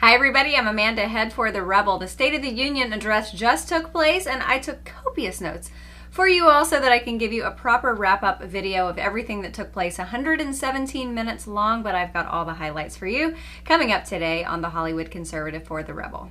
Hi everybody, I'm Amanda, head for The Rebel. The State of the Union address just took place and I took copious notes for you all so that I can give you a proper wrap-up video of everything that took place. 117 minutes long, but I've got all the highlights for you coming up today on The Hollywood Conservative for The Rebel.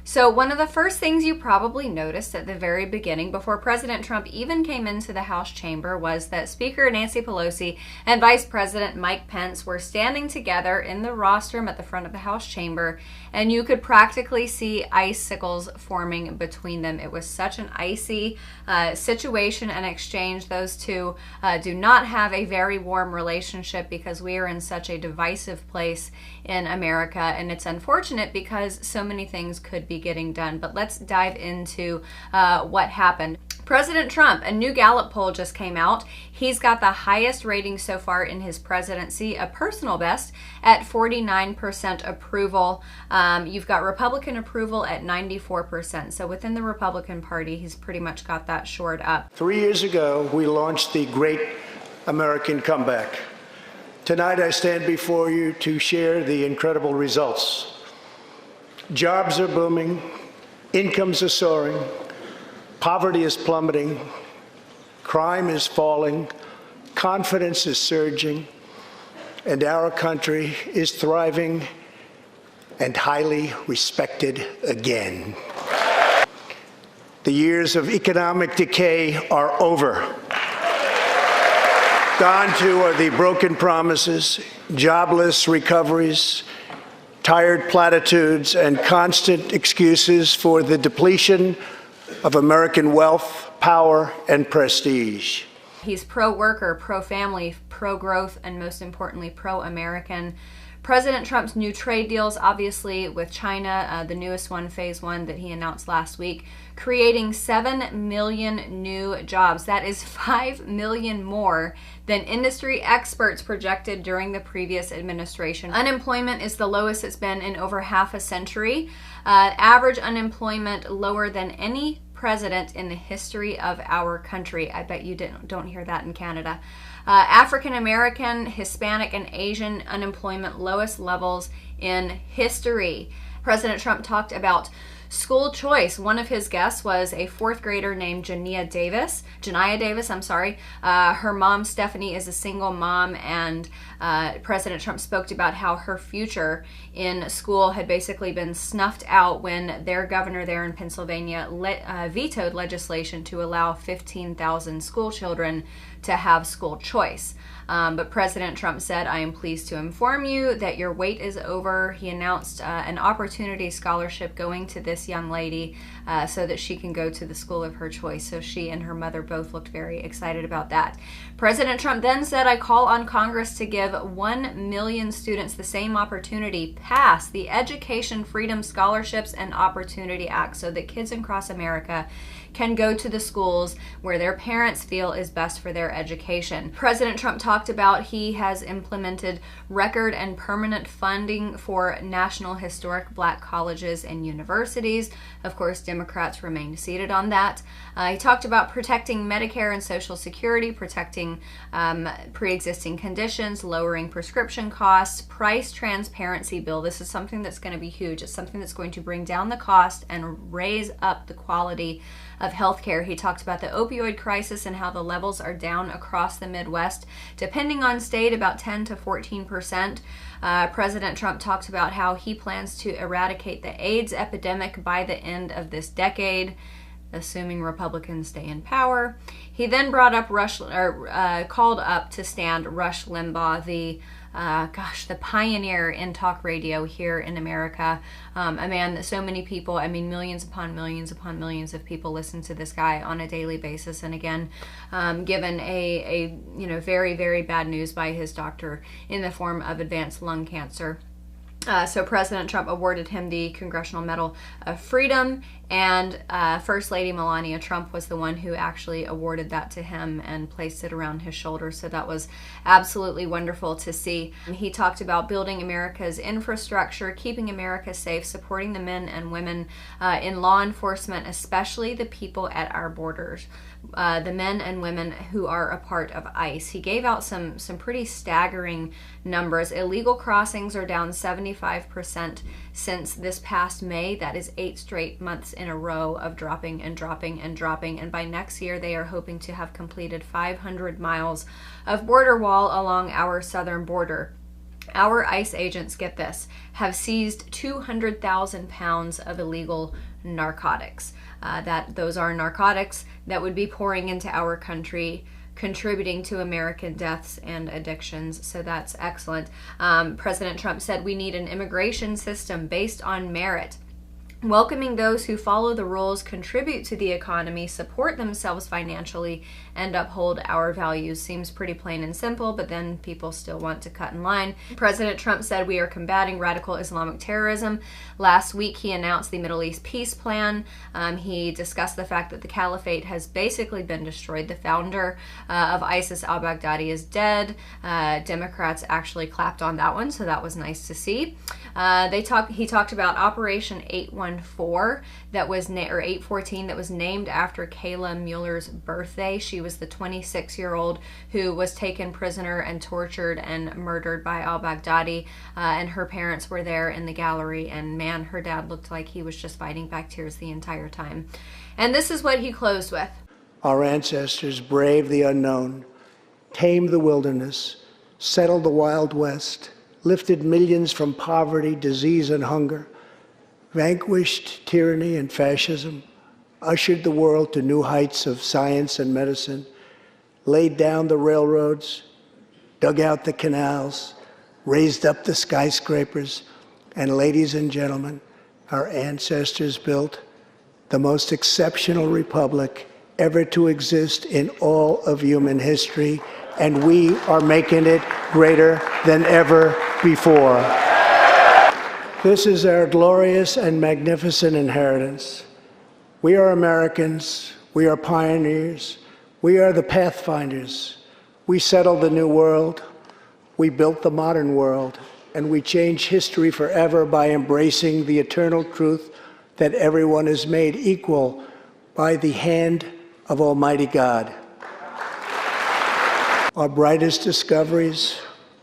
So one of the first things you probably noticed at the very beginning, before President Trump even came into the House chamber, was that Speaker Nancy Pelosi and Vice President Mike Pence were standing together in the rostrum at the front of the House chamber, and you could practically see icicles forming between them. It was such an icy situation and exchange. Those two do not have a very warm relationship because we are in such a divisive place in America, and it's unfortunate because so many things could be getting done. But let's dive into what happened. President Trump, a new Gallup poll just came out. He's got the highest rating so far in his presidency, a personal best at 49% approval. You've got Republican approval at 94%. So within the Republican Party, he's pretty much got that shored up. 3 years ago, we launched the Great American Comeback. Tonight, I stand before you to share the incredible results. Jobs are booming, incomes are soaring, poverty is plummeting, crime is falling, confidence is surging, and our country is thriving and highly respected again. The years of economic decay are over. Gone too are the broken promises, jobless recoveries, tired platitudes, and constant excuses for the depletion of American wealth, power, and prestige. He's pro-worker, pro-family, pro-growth, and most importantly, pro-American. President Trump's new trade deals, obviously with China, the newest one, phase one that he announced last week, creating 7 million new jobs. That is 5 million more than industry experts projected during the previous administration. Unemployment is the lowest it's been in over half a century. Average unemployment lower than any president in the history of our country. I bet you don't hear that in Canada. African American, Hispanic, and Asian unemployment lowest levels in history. President Trump talked about school choice. One of his guests was a fourth grader named Janiah Davis. Her mom, Stephanie, is a single mom, and President Trump spoke about how her future in school had basically been snuffed out when their governor there in Pennsylvania vetoed legislation to allow 15,000 school children to have school choice. But President Trump said, "I am pleased to inform you that your wait is over." He announced an opportunity scholarship going to this young lady so that she can go to the school of her choice. So she and her mother both looked very excited about that. President Trump then said, "I call on Congress to give 1 million students the same opportunity, pass the Education Freedom Scholarships and Opportunity Act so that kids across America can go to the schools where their parents feel is best for their education." President Trump talked about he has implemented record and permanent funding for National Historic Black colleges and universities. Of course, Democrats remained seated on that. He talked about protecting Medicare and Social Security, protecting pre-existing conditions, lowering prescription costs, price transparency bill. This is something that's going to be huge. It's something that's going to bring down the cost and raise up the quality of healthcare. He talked about the opioid crisis and how the levels are down across the Midwest, depending on state, about 10 to 14%. President Trump talked about how he plans to eradicate the AIDS epidemic by the end of this decade, assuming Republicans stay in power. He then brought up called up to stand Rush Limbaugh, the pioneer in talk radio here in America. A man that so many people, millions upon millions upon millions of people listen to this guy on a daily basis. And again, given a very, very bad news by his doctor in the form of advanced lung cancer. So President Trump awarded him the Congressional Medal of Freedom, and First Lady Melania Trump was the one who actually awarded that to him and placed it around his shoulder. So that was absolutely wonderful to see. He talked about building America's infrastructure, keeping America safe, supporting the men and women in law enforcement, especially the people at our borders. the men and women who are a part of ICE. He gave out some pretty staggering numbers. Illegal crossings are down 75% since this past May. That is 8 straight months in a row of dropping and dropping and dropping. And by next year, they are hoping to have completed 500 miles of border wall along our southern border. Our ICE agents, get this, have seized 200,000 pounds of illegal narcotics. Those are narcotics that would be pouring into our country, contributing to American deaths and addictions. So that's excellent. President Trump said we need an immigration system based on merit, welcoming those who follow the rules, contribute to the economy, support themselves financially, and uphold our values. Seems pretty plain and simple, but then people still want to cut in line. President Trump said we are combating radical Islamic terrorism. Last week, he announced the Middle East peace plan. He discussed the fact that the caliphate has basically been destroyed. The founder of ISIS, al-Baghdadi, is dead. Democrats actually clapped on that one, so that was nice to see. He talked about Operation 814, that was 814, that was named after Kayla Mueller's birthday. She was the 26-year-old who was taken prisoner and tortured and murdered by al-Baghdadi, and her parents were there in the gallery, and man, her dad looked like he was just fighting back tears the entire time. And this is what he closed with. Our ancestors braved the unknown, tamed the wilderness, settled the Wild West, lifted millions from poverty, disease, and hunger, vanquished tyranny and fascism, ushered the world to new heights of science and medicine, laid down the railroads, dug out the canals, raised up the skyscrapers, and ladies and gentlemen, our ancestors built the most exceptional republic ever to exist in all of human history, and we are making it greater than ever before. This is our glorious and magnificent inheritance. We are Americans. We are pioneers. We are the pathfinders. We settled the new world. We built the modern world. And we changed history forever by embracing the eternal truth that everyone is made equal by the hand of Almighty God. Our brightest discoveries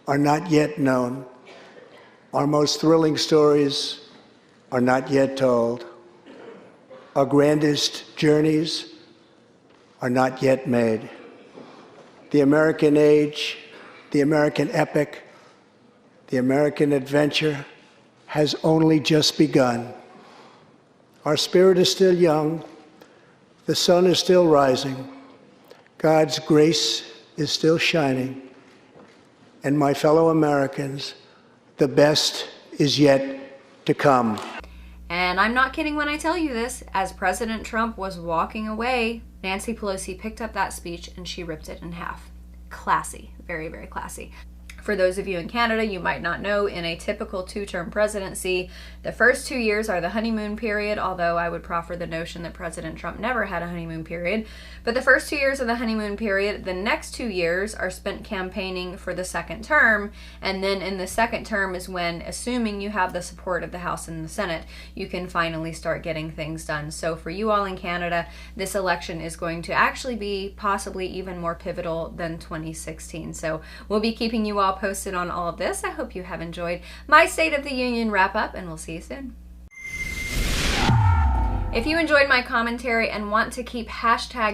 are not yet known. Our most thrilling stories are not yet told. Our grandest journeys are not yet made. The American age, the American epic, the American adventure has only just begun. Our spirit is still young. The sun is still rising. God's grace is still shining. And my fellow Americans, the best is yet to come. And I'm not kidding when I tell you this. As President Trump was walking away, Nancy Pelosi picked up that speech and she ripped it in half. Classy. Very, very classy. For those of you in Canada, you might not know, in a typical two-term presidency, the first 2 years are the honeymoon period, although I would proffer the notion that President Trump never had a honeymoon period. But the first 2 years of the honeymoon period, the next 2 years are spent campaigning for the second term, and then in the second term is when, assuming you have the support of the House and the Senate, you can finally start getting things done. So for you all in Canada, this election is going to actually be possibly even more pivotal than 2016. So we'll be keeping you all posted on all of this. I hope you have enjoyed my State of the Union wrap-up, and we'll see you soon. If you enjoyed my commentary and want to keep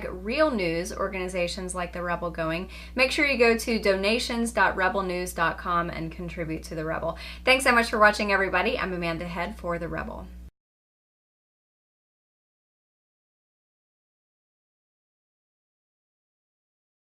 #real news organizations like The Rebel going, make sure you go to donations.rebelnews.com and contribute to The Rebel. Thanks so much for watching, everybody. I'm Amanda Head for The Rebel.